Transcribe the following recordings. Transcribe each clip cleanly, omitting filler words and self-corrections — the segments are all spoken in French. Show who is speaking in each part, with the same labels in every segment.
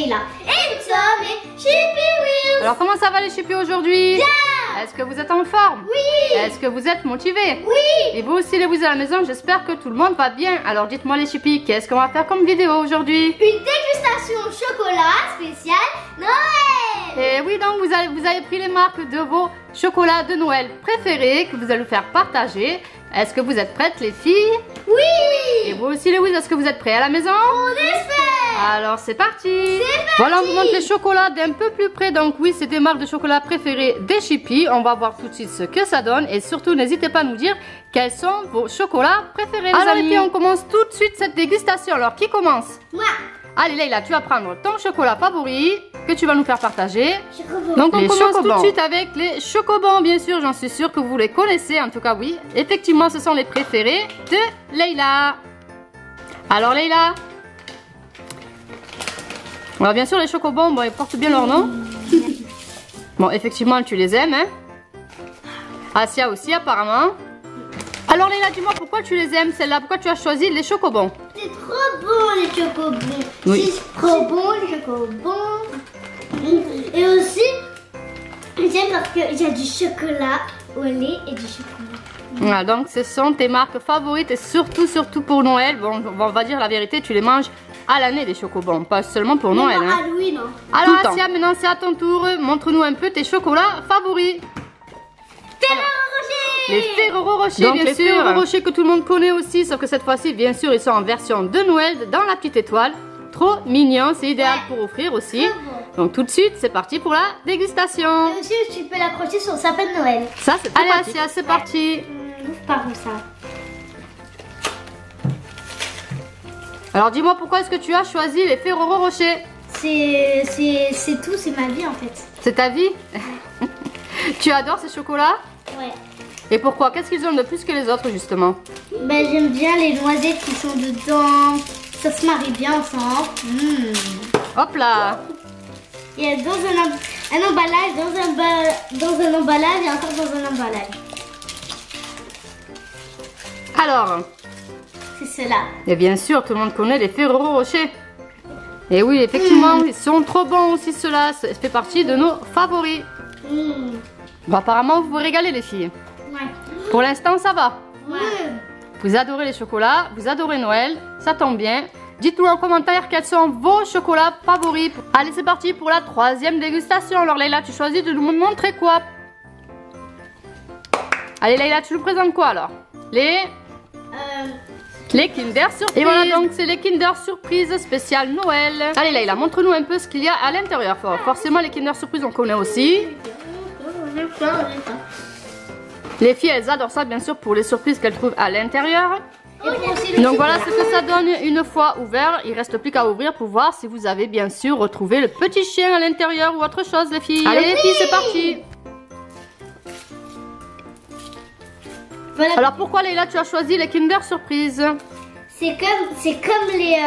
Speaker 1: Leila. Et nous sommes les Chippy Wheels.
Speaker 2: Alors comment ça va les Chippy aujourd'hui?
Speaker 1: Bien.
Speaker 2: Est-ce que vous êtes en forme?
Speaker 1: Oui.
Speaker 2: Est-ce que vous êtes motivés?
Speaker 1: Oui.
Speaker 2: Et vous aussi les Wheels à la maison, j'espère que tout le monde va bien. Alors dites-moi les Chippy, qu'est-ce qu'on va faire comme vidéo aujourd'hui?
Speaker 1: Une dégustation chocolat spéciale Noël.
Speaker 2: Et oui, donc vous avez pris les marques de vos chocolats de Noël préférés que vous allez nous faire partager. Est-ce que vous êtes prêtes les filles?
Speaker 1: Oui.
Speaker 2: Et vous aussi les Wheels, est-ce que vous êtes prêts à la maison?
Speaker 1: On espère.
Speaker 2: Alors c'est parti. Voilà, on vous montre les chocolats d'un peu plus près. Donc oui, c'est des marques de chocolat préférées des Chippy. On va voir tout de suite ce que ça donne. Et surtout, n'hésitez pas à nous dire quels sont vos chocolats préférés. Alors les filles, on commence tout de suite cette dégustation. Alors qui commence?
Speaker 1: Moi.
Speaker 2: Allez Leila, tu vas prendre ton chocolat favori que tu vas nous faire partager.
Speaker 1: Chocobon.
Speaker 2: Donc on commence tout de suite avec les chocobons, bien sûr, j'en suis sûre que vous les connaissez, en tout cas oui. Effectivement, ce sont les préférés de Leila. Alors Leila. Alors bien sûr, les chocobons, bon, ils portent bien leur nom. Bon, effectivement, tu les aimes, hein. Asia aussi, apparemment. Alors Leila, dis-moi pourquoi tu les aimes, celle-là, pourquoi tu as choisi les chocobons?
Speaker 1: C'est trop bon les chocobons.
Speaker 2: Oui.
Speaker 1: C'est trop bon les chocobons. Et aussi, j'aime parce qu'il y a du chocolat au lait et du chocolat.
Speaker 2: Voilà, donc ce sont tes marques favorites et surtout pour Noël. Bon, on va dire la vérité, tu les manges à l'année les chocobons, pas seulement pour Noël.
Speaker 1: Non,
Speaker 2: Hein.
Speaker 1: Halloween, non.
Speaker 2: Alors Asia, maintenant c'est à ton tour. Montre-nous un peu tes chocolats favoris.
Speaker 1: Ferrero Rocher.
Speaker 2: Les Ferrero Rocher, donc, bien sûr. Les Ferrero Rocher que tout le monde connaît aussi, sauf que cette fois-ci, bien sûr, ils sont en version de Noël dans la petite étoile. Trop mignon, c'est idéal pour offrir aussi.
Speaker 1: Bon.
Speaker 2: Donc tout de suite, c'est parti pour la dégustation.
Speaker 1: Et aussi, tu peux l'accrocher sur le sapin de Noël.
Speaker 2: Ça, c'est allez Asia, c'est parti.
Speaker 1: Ouvre par où ça?
Speaker 2: Alors dis-moi pourquoi est-ce que tu as choisi les Ferrero Rocher?
Speaker 1: C'est tout, c'est ma vie en fait.
Speaker 2: C'est ta vie? Tu adores ces chocolats?
Speaker 1: Ouais.
Speaker 2: Et pourquoi? Qu'est-ce qu'ils ont de plus que les autres justement?
Speaker 1: Ben, j'aime bien les noisettes qui sont dedans. Ça se marie bien ensemble.
Speaker 2: Hop là.
Speaker 1: Il y a dans un emballage, dans un emballage et encore dans un emballage.
Speaker 2: Alors,
Speaker 1: c'est cela.
Speaker 2: et bien sûr, tout le monde connaît les Ferrero Rocher. Et oui, effectivement, ils sont trop bons aussi ceux-là. Ça fait partie de nos favoris. Bon, apparemment, vous vous régalez les filles.
Speaker 1: Ouais.
Speaker 2: Pour l'instant, ça va.
Speaker 1: Ouais.
Speaker 2: Vous adorez les chocolats, vous adorez Noël, ça tombe bien. Dites-nous en commentaire quels sont vos chocolats favoris. Allez, c'est parti pour la troisième dégustation. Alors Leila, tu choisis de nous montrer quoi? Allez Leila, tu nous présentes quoi alors? Les Kinder Surprise. Et voilà, donc c'est les Kinder Surprise spécial Noël. Allez Leila, montre-nous un peu ce qu'il y a à l'intérieur. Forcément, les Kinder Surprise, on connaît aussi. Les filles, elles adorent ça, bien sûr, pour les surprises qu'elles trouvent à l'intérieur. Donc voilà ce que ça donne une fois ouvert. Il reste plus qu'à ouvrir pour voir si vous avez bien sûr retrouvé le petit chien à l'intérieur ou autre chose, les filles. Allez les filles, c'est parti.
Speaker 1: Voilà.
Speaker 2: Alors pourquoi Leila, tu as choisi les Kinder Surprise?
Speaker 1: C'est comme les...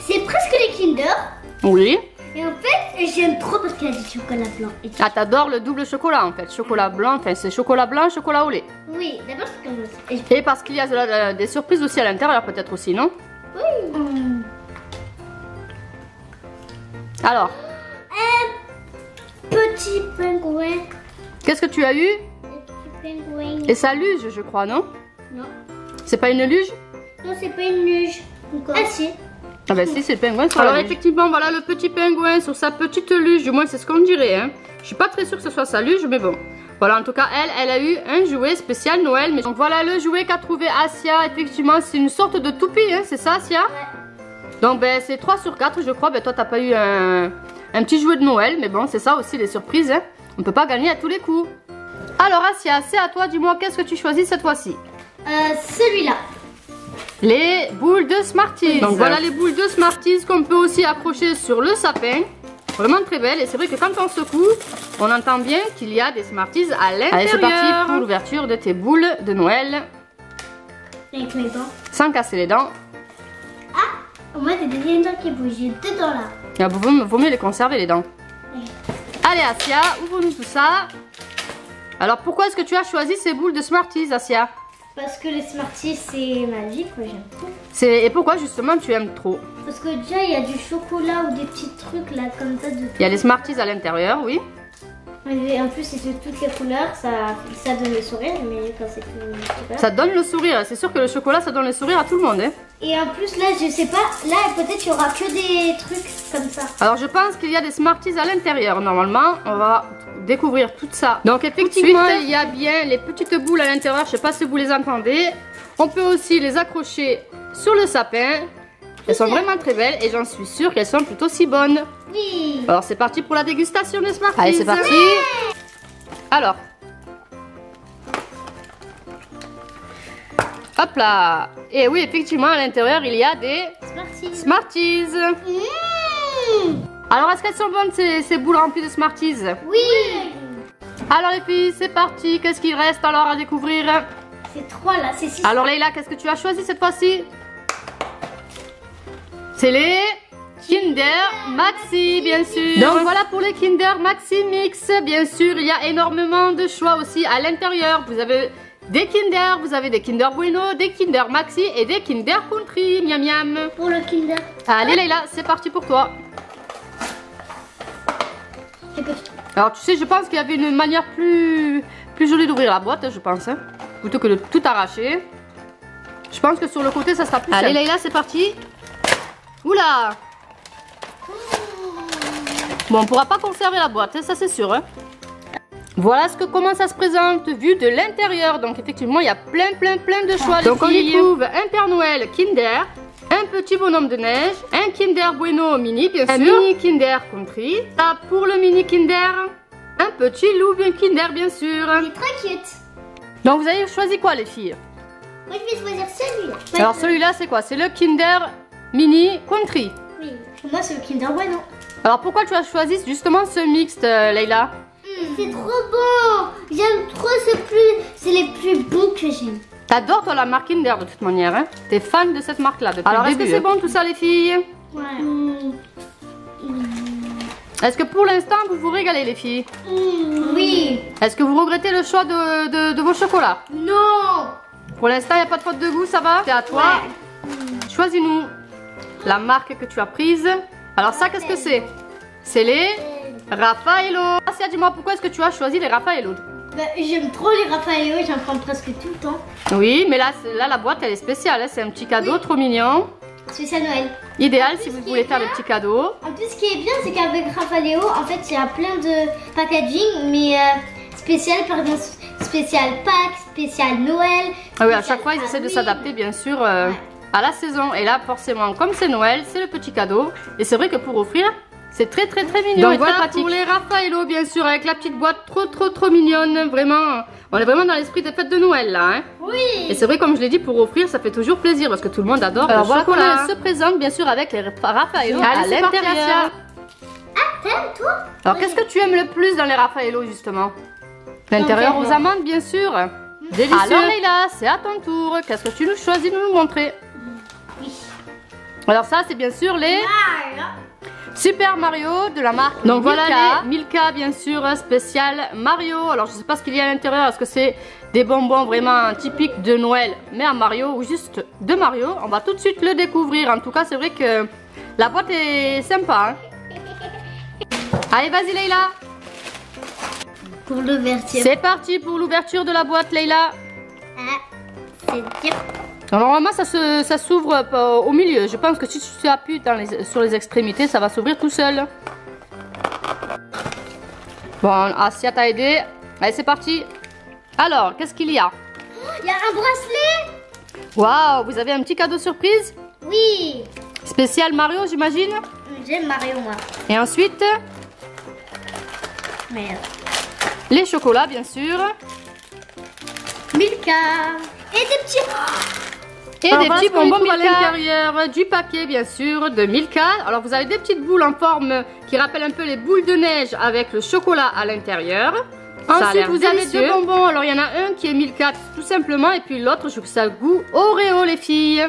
Speaker 1: C'est presque les Kinder.
Speaker 2: Oui.
Speaker 1: Et en fait, j'aime trop parce qu'il y a du chocolat blanc. Et
Speaker 2: Ah, t'adores le double chocolat en fait. Chocolat blanc, enfin c'est chocolat blanc, chocolat au lait.
Speaker 1: oui, d'abord c'est comme ça.
Speaker 2: Et parce qu'il y a des surprises aussi à l'intérieur peut-être aussi, non?
Speaker 1: Oui.
Speaker 2: Alors,
Speaker 1: Petit pingouin.
Speaker 2: qu'est-ce que tu as eu?
Speaker 1: Petit pingouin.
Speaker 2: Et ça luge, je crois, non?
Speaker 1: Non.
Speaker 2: C'est pas une luge?
Speaker 1: Non, c'est pas une luge. Ah si.
Speaker 2: Ah bah si, c'est le pingouin sur Alors la luge. Effectivement, voilà le petit pingouin sur sa petite luge. Du moins, c'est ce qu'on dirait. Hein. Je suis pas très sûre que ce soit sa luge, mais bon. Voilà, en tout cas, elle a eu un jouet spécial Noël. Mais donc voilà le jouet qu'a trouvé Asia. Effectivement, c'est une sorte de toupie, hein, c'est ça, Asia? Ouais. Donc ben, c'est 3 sur 4, je crois. Ben, toi, t'as pas eu un petit jouet de Noël. Mais bon, c'est ça aussi, les surprises. Hein. On peut pas gagner à tous les coups. Alors Asia, c'est à toi. Dis-moi, qu'est-ce que tu choisis cette fois-ci?
Speaker 1: Celui-là.
Speaker 2: Les boules de Smarties. Donc voilà les boules de Smarties qu'on peut aussi accrocher sur le sapin. Vraiment très belle. Et c'est vrai que quand on secoue, on entend bien qu'il y a des Smarties à l'intérieur. Allez, c'est parti pour l'ouverture de tes boules de Noël.
Speaker 1: Avec mes dents.
Speaker 2: Sans casser les dents.
Speaker 1: Ah, au moins, t'as des dents qui bougent. J'ai 2 dents là.
Speaker 2: Il vaut mieux les conserver les dents.
Speaker 1: Oui.
Speaker 2: Allez Asia, ouvre-nous tout ça. Alors pourquoi est-ce que tu as choisi ces boules de Smarties, Asia?
Speaker 1: Parce que les Smarties, c'est ma vie, quoi, j'aime trop.
Speaker 2: Et pourquoi justement tu aimes trop?
Speaker 1: Parce que déjà, il y a du chocolat ou des petits trucs là, comme ça.
Speaker 2: Il y a les Smarties à l'intérieur, oui.
Speaker 1: Et en plus, c'est de toutes les couleurs, ça donne le sourire, mais quand c'est tout.
Speaker 2: Ça donne le sourire, c'est sûr que le chocolat ça donne le sourire à tout le monde. Hein.
Speaker 1: Et en plus, là, je sais pas, là peut-être il y aura que des trucs comme ça.
Speaker 2: Alors je pense qu'il y a des Smarties à l'intérieur, normalement, on va découvrir tout ça. Donc effectivement, il y a bien les petites boules à l'intérieur, je sais pas si vous les entendez. On peut aussi les accrocher sur le sapin. Elles sont vraiment très belles et j'en suis sûre qu'elles sont plutôt si bonnes.
Speaker 1: Oui.
Speaker 2: Alors c'est parti pour la dégustation des Smarties.
Speaker 3: Allez, c'est parti.
Speaker 1: Ouais.
Speaker 2: Alors. Hop là. Et oui, effectivement, à l'intérieur, il y a des Smarties. Alors, est-ce qu'elles sont bonnes ces boules remplies de Smarties?
Speaker 1: Oui.
Speaker 2: Alors les filles, c'est parti. Qu'est-ce qu'il reste alors à découvrir?
Speaker 1: C'est 3 là, c'est 6.
Speaker 2: Alors Leïla, qu'est-ce que tu as choisi cette fois-ci? C'est les Kinder Maxi, bien sûr. Donc voilà pour les Kinder Maxi Mix. Bien sûr, il y a énormément de choix aussi à l'intérieur. Vous avez des Kinder, vous avez des Kinder Bueno, des Kinder Maxi et des Kinder Country. Miam miam.
Speaker 1: Pour le Kinder.
Speaker 2: Allez Leïla, c'est parti pour toi. Alors tu sais, je pense qu'il y avait une manière plus jolie d'ouvrir la boîte, je pense. Hein, plutôt que de tout arracher. Je pense que sur le côté, ça sera plus simple. Allez Leïla, c'est parti. Oula! Bon, on pourra pas conserver la boîte, hein, ça c'est sûr. Hein. Voilà comment ça se présente vu de l'intérieur. Donc effectivement, il y a plein de choix. Donc on y trouve un Père Noël Kinder, un petit bonhomme de neige, un Kinder Bueno mini, bien sûr, un mini Kinder Country. Ça pour le mini Kinder, un petit loup Kinder, bien sûr.
Speaker 1: Il est très cute.
Speaker 2: Donc vous avez choisi quoi les filles?
Speaker 1: Moi je vais choisir celui-là.
Speaker 2: Alors celui-là c'est quoi? C'est le Kinder Mini Country.
Speaker 1: Oui. Moi c'est le Kinder Bueno.
Speaker 2: Alors pourquoi tu as choisi justement ce mixte, Leïla?
Speaker 1: C'est trop bon. J'aime trop, c'est les plus bons que j'aime.
Speaker 2: T'adores toi la marque Kinder de toute manière, hein? T'es fan de cette marque-là depuis le début. Alors est-ce que c'est bon tout ça les filles?
Speaker 1: Ouais.
Speaker 2: Est-ce que pour l'instant vous vous régalez les filles?
Speaker 1: Oui.
Speaker 2: Est-ce que vous regrettez le choix de vos chocolats?
Speaker 1: Non.
Speaker 2: Pour l'instant il n'y a pas de faute de goût, ça va? C'est à toi.
Speaker 1: Ouais.
Speaker 2: Choisis-nous la marque que tu as prise. Alors ça qu'est-ce que c'est? C'est les Raffaello. Asia, dis-moi pourquoi est-ce que tu as choisi les Raffaello?
Speaker 1: Bah, j'aime trop les Raffaello, j'en prends presque tout le temps.
Speaker 2: Oui, mais là la boîte elle est spéciale, hein. C'est un petit cadeau trop mignon.
Speaker 1: Spécial Noël.
Speaker 2: Idéal si vous voulez faire des petits cadeaux.
Speaker 1: En plus, ce qui est bien, c'est qu'avec Raffaello, en fait, il y a plein de packaging, mais spécial, par exemple, spécial Pâques, spécial Noël.
Speaker 2: Ah oui, à chaque fois ils essaient de s'adapter bien sûr à la saison. Et là forcément, comme c'est Noël, c'est le petit cadeau. Et c'est vrai que pour offrir, c'est très mignon. Donc voilà pratique. Pour les Raffaello bien sûr, avec la petite boîte trop mignonne. Vraiment, on est vraiment dans l'esprit des fêtes de Noël là. Hein.
Speaker 1: Oui.
Speaker 2: Et c'est vrai, comme je l'ai dit, pour offrir, ça fait toujours plaisir parce que tout le monde adore le chocolat. Elle se présente bien sûr avec les Raffaello à l'intérieur.
Speaker 1: Ah, t'aimes toi?
Speaker 2: Alors qu'est-ce que tu aimes le plus dans les Raffaello justement? L'intérieur aux amandes bien sûr. Délicieux. Alors Leïla, c'est à ton tour. Qu'est-ce que tu nous choisis de nous montrer?
Speaker 1: Oui.
Speaker 2: Alors ça c'est bien sûr les Super Mario de la marque. Donc Milka. Voilà les Milka bien sûr spécial Mario. Alors je sais pas ce qu'il y a à l'intérieur. Est-ce que c'est des bonbons vraiment typiques de Noël mais à Mario ou juste de Mario? On va tout de suite le découvrir. En tout cas c'est vrai que la boîte est sympa. Hein. Allez vas-y Leïla.
Speaker 1: Pour l'ouverture.
Speaker 2: C'est parti pour l'ouverture de la boîte Leïla.
Speaker 1: Ah, c'est dur.
Speaker 2: Alors, normalement ça s'ouvre au milieu. Je pense que si tu appuies sur les extrémités, ça va s'ouvrir tout seul. Bon, Asia t'a aidé. Allez, c'est parti. Alors, qu'est-ce qu'il y a?
Speaker 1: Il y a un bracelet.
Speaker 2: Waouh, vous avez un petit cadeau surprise?
Speaker 1: Oui.
Speaker 2: Spécial Mario, j'imagine?
Speaker 1: J'aime Mario, moi.
Speaker 2: Et ensuite?
Speaker 1: Merde.
Speaker 2: Les chocolats, bien sûr.
Speaker 1: Milka. Et des petits...
Speaker 2: Et alors, des petits bonbons à l'intérieur du paquet bien sûr de Milka. Alors vous avez des petites boules en forme qui rappellent un peu les boules de neige avec le chocolat à l'intérieur. Ensuite, vous avez deux bonbons. Alors, il y en a un qui est Milka, tout simplement. Et puis l'autre, je trouve ça goût Oreo, les filles.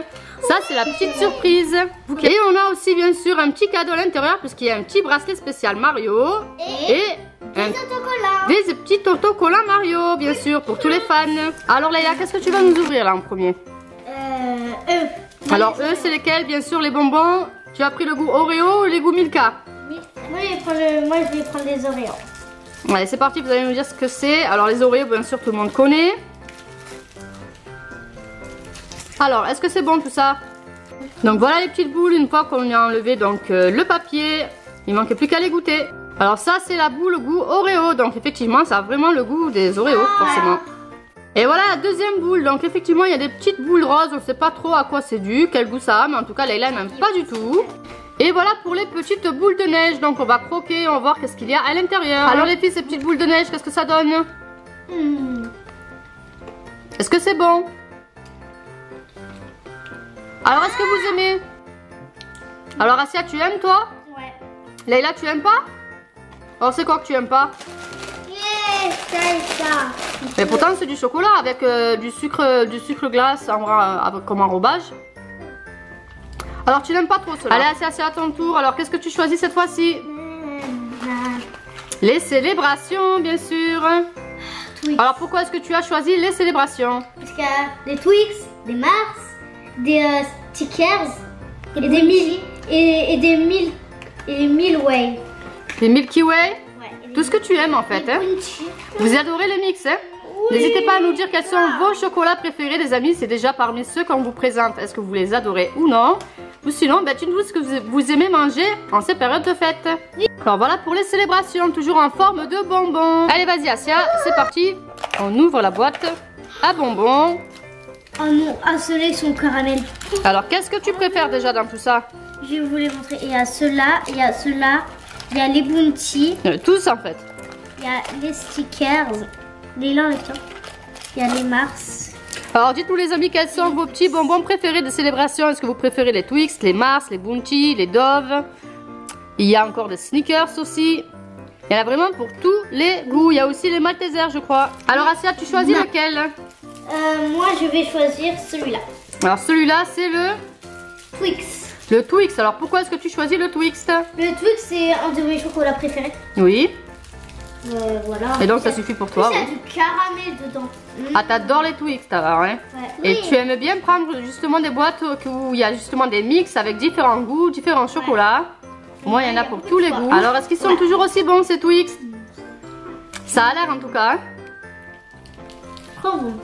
Speaker 2: Ça, c'est la petite surprise. Et on a aussi, bien sûr, un petit cadeau à l'intérieur, puisqu'il y a un petit bracelet spécial Mario. Et des petits autocollants Mario, bien sûr, pour tous les fans. Alors, Leïla, qu'est-ce que tu vas nous ouvrir, là, en premier? Alors, eux, c'est lesquels? Bien sûr, les bonbons. Tu as pris le goût Oreo ou les goûts Milka?
Speaker 1: Moi, je vais prendre les Oreos.
Speaker 2: Allez, c'est parti, vous allez nous dire ce que c'est. Alors, les Oreos, bien sûr, tout le monde connaît. Alors, est-ce que c'est bon tout ça? Donc, voilà les petites boules, une fois qu'on a enlevé donc, le papier. Il manque plus qu'à les goûter. Alors, ça, c'est la boule goût Oreo. Donc, effectivement, ça a vraiment le goût des Oreos, forcément. Et voilà la deuxième boule. Donc, effectivement, il y a des petites boules roses. On ne sait pas trop à quoi c'est dû, quel goût ça a. Mais en tout cas, Leïla n'aime pas du tout. Et voilà pour les petites boules de neige. Donc, on va croquer, on va voir qu'est-ce qu'il y a à l'intérieur. Alors, les filles, ces petites boules de neige, qu'est-ce que ça donne? Est-ce que c'est bon? Alors, est-ce que vous aimez? Alors, Assia, tu aimes, toi?
Speaker 1: Ouais.
Speaker 2: Leïla, tu aimes pas? Alors, c'est quoi que tu aimes pas?
Speaker 1: Ça.
Speaker 2: Mais pourtant, c'est du chocolat avec du sucre glace comme enrobage. Alors, tu n'aimes pas trop cela? Allez, Assia, c'est à ton tour. Alors, qu'est-ce que tu choisis cette fois-ci? Les célébrations, bien sûr.
Speaker 1: Twix.
Speaker 2: Alors, pourquoi est-ce que tu as choisi les célébrations?
Speaker 1: Parce qu'il y a des Twix, des Mars, des stickers et des Milky Way.
Speaker 2: Les Milky Way?
Speaker 1: Ouais,
Speaker 2: tout ce que tu aimes en fait. Hein? Vous adorez les mix, hein? Oui. N'hésitez pas à nous dire quels sont vos chocolats préférés, les amis. C'est déjà parmi ceux qu'on vous présente. Est-ce que vous les adorez ou non? Ou sinon, dites-nous ce que vous aimez manger en ces périodes de fête. Alors voilà pour les célébrations, toujours en forme de bonbons. Allez, vas-y, Assia, c'est parti. On ouvre la boîte à bonbons.
Speaker 1: Oh non, ceux-là ils sont caramel.
Speaker 2: Alors, qu'est-ce que tu préfères déjà dans tout ça?
Speaker 1: Je vais vous les montrer. Il y a ceux-là, il y a ceux-là, il y a les Bounty.
Speaker 2: Tous en fait.
Speaker 1: Il y a les stickers. Les là, tiens. Il y a les Mars.
Speaker 2: Alors, dites-nous les amis, quels sont vos petits bonbons préférés de célébration? Est-ce que vous préférez les Twix, les Mars, les Bounty, les Dove? Il y a encore des Snickers aussi. Il y en a vraiment pour tous les goûts. Il y a aussi les Maltesers, je crois. Alors, Assia, tu choisis lequel?
Speaker 1: Moi, je vais choisir celui-là.
Speaker 2: Alors, celui-là, c'est le
Speaker 1: Twix.
Speaker 2: Le Twix. Alors, pourquoi est-ce que tu choisis le Twix?
Speaker 1: Le Twix, c'est un de mes chocolats préférés.
Speaker 2: Oui.
Speaker 1: Voilà.
Speaker 2: Et donc, ça suffit pour toi.
Speaker 1: Il y a du caramel dedans.
Speaker 2: Ah, t'adores les Twix, t'as hein?
Speaker 1: Ouais.
Speaker 2: Et tu aimes bien prendre justement des boîtes où il y a justement des mix avec différents goûts, différents chocolats. Moi, il y en a pour tous les goûts. Alors, est-ce qu'ils sont toujours aussi bons, ces Twix? Ça a l'air en tout cas. Hein?
Speaker 1: Trop bon.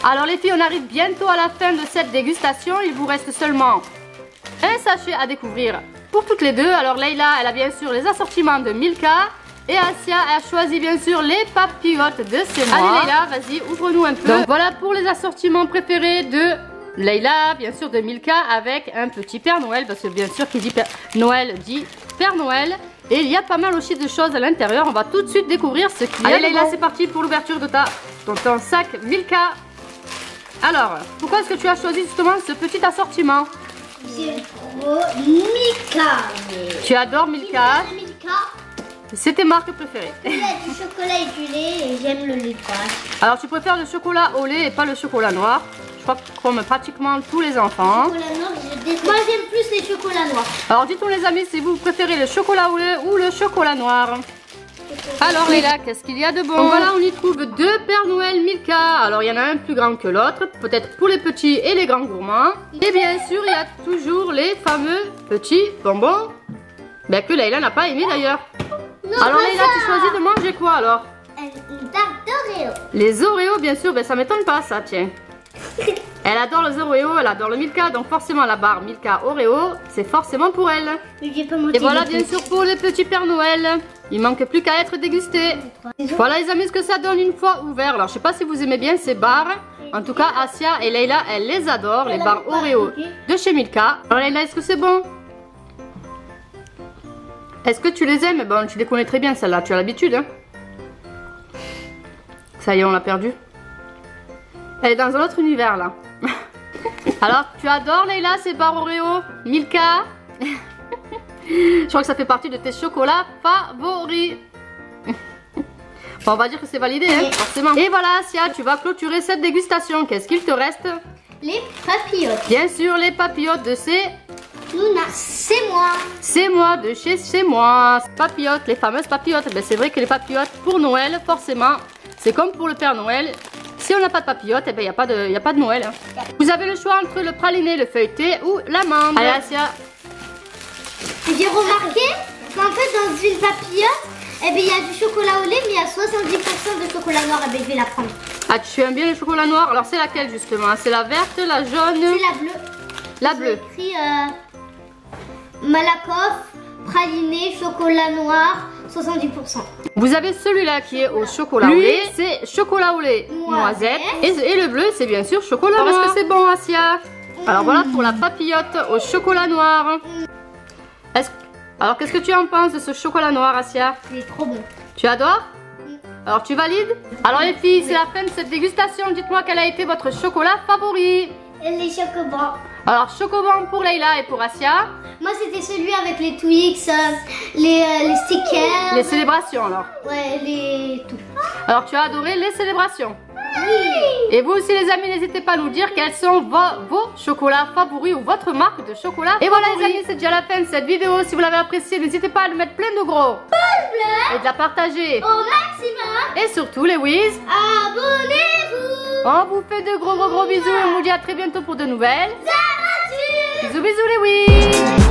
Speaker 2: Alors les filles, on arrive bientôt à la fin de cette dégustation. Il vous reste seulement un sachet à découvrir pour toutes les deux. Alors Leïla, elle a bien sûr les assortiments de Milka. Et Assia a choisi bien sûr les papillotes de C'est moi. Allez Leïla, vas-y, ouvre-nous un peu. Donc voilà pour les assortiments préférés de Leïla, bien sûr de Milka, avec un petit Père Noël. Parce que bien sûr, qui dit Noël dit Père Noël. Et il y a pas mal aussi de choses à l'intérieur. On va tout de suite découvrir ce qu'il y a. Allez Leïla, c'est parti pour l'ouverture de ton sac Milka. Alors, pourquoi est-ce que tu as choisi justement ce petit assortiment?
Speaker 1: J'aime trop Milka.
Speaker 2: Tu adores Milka? C'est tes marques préférées.
Speaker 1: Il y a du chocolat et du lait et j'aime le lait de vache.
Speaker 2: Alors, tu préfères le chocolat au lait et pas le chocolat noir. Je crois que comme pratiquement tous les enfants.
Speaker 1: Le chocolat noir, moi j'aime plus les chocolats noirs.
Speaker 2: Alors, dites-nous les amis si vous préférez le chocolat au lait ou le chocolat noir. Alors Leïla, qu'est-ce qu'il y a de bon? Donc voilà, on y trouve deux Père Noël Milka. Alors il y en a un plus grand que l'autre, peut-être pour les petits et les grands gourmands. Et bien sûr, il y a toujours les fameux petits bonbons que Leïla n'a pas aimé d'ailleurs. Alors Leïla, tu choisis de manger quoi alors?
Speaker 1: Une tarte d'Oreo.
Speaker 2: Les Oreos, bien sûr, ça m'étonne pas ça, tiens. Elle adore les Oreos, elle adore le Milka, donc forcément la barre Milka Oreo, c'est forcément pour elle. Et voilà bien sûr pour les petits Père Noël. Il manque plus qu'à être dégusté. Voilà les amis ce que ça donne une fois ouvert. Alors je sais pas si vous aimez bien ces barres. En tout cas Assia et Leïla, elles les adorent, les barres Oreo de chez Milka. Alors Leïla, est-ce que c'est bon? Est-ce que tu les aimes? Bon, tu les connais très bien celle-là, tu as l'habitude. Hein? Ça y est, on l'a perdue. Elle est dans un autre univers là. Alors, tu adores Leïla ces barres Oreo Milka? Je crois que ça fait partie de tes chocolats favoris. Enfin, on va dire que c'est validé, hein,
Speaker 1: Oui.
Speaker 2: forcément. Et voilà, Asia, tu vas clôturer cette dégustation. Qu'est-ce qu'il te reste?
Speaker 1: Les papillotes.
Speaker 2: Bien sûr, les papillotes de
Speaker 1: Luna, c'est moi.
Speaker 2: C'est moi, de chez C'est moi. Papillotes, les fameuses papillotes. Ben, c'est vrai que les papillotes pour Noël, forcément, c'est comme pour le Père Noël. Si on n'a pas de papillotes, eh ben, il n'y a pas de Noël. Hein. Vous avez le choix entre le praliné, le feuilleté ou l'amande. Allez, Asia.
Speaker 1: J'ai remarqué qu'en fait, dans une papillote, eh ben, il y a du chocolat au lait, mais il y a 70% de chocolat noir. Eh ben, je vais la prendre.
Speaker 2: Ah, tu aimes bien le chocolat noir? Alors, c'est laquelle justement? C'est la verte, la jaune?
Speaker 1: C'est la bleue.
Speaker 2: La bleue.
Speaker 1: J'ai écrit Malakoff, praliné, chocolat noir, 70%.
Speaker 2: Vous avez celui-là qui est au chocolat au lait. C'est chocolat au lait noisette. Et le bleu, c'est bien sûr chocolat noir. Est-ce que c'est bon, Asia? Alors voilà pour la papillote au chocolat noir. Alors, qu'est-ce que tu en penses de ce chocolat noir, Asia?
Speaker 1: Il est trop bon.
Speaker 2: Tu adores? Alors, tu valides? Alors, les filles, c'est la fin de cette dégustation. Dites-moi quel a été votre chocolat favori.
Speaker 1: Les chocobons.
Speaker 2: Alors, chocobon pour Leïla et pour Asia.
Speaker 1: Moi, c'était celui avec les Twix, les stickers.
Speaker 2: Les célébrations, alors.
Speaker 1: Ouais, les tout.
Speaker 2: Alors, tu as adoré les célébrations.
Speaker 1: Oui.
Speaker 2: Et vous aussi, les amis, n'hésitez pas à nous dire quels sont vos chocolats favoris ou votre marque de chocolat. Et voilà, les amis, c'est déjà la fin de cette vidéo. Si vous l'avez appréciée, n'hésitez pas à le mettre plein de gros
Speaker 1: Pouce bleu.
Speaker 2: et de la partager
Speaker 1: Au maximum.
Speaker 2: Et surtout, les whiz,
Speaker 1: Abonnez-vous.
Speaker 2: on vous fait de gros bisous et on vous dit à très bientôt pour de nouvelles
Speaker 1: Aventures.
Speaker 2: bisous les whiz.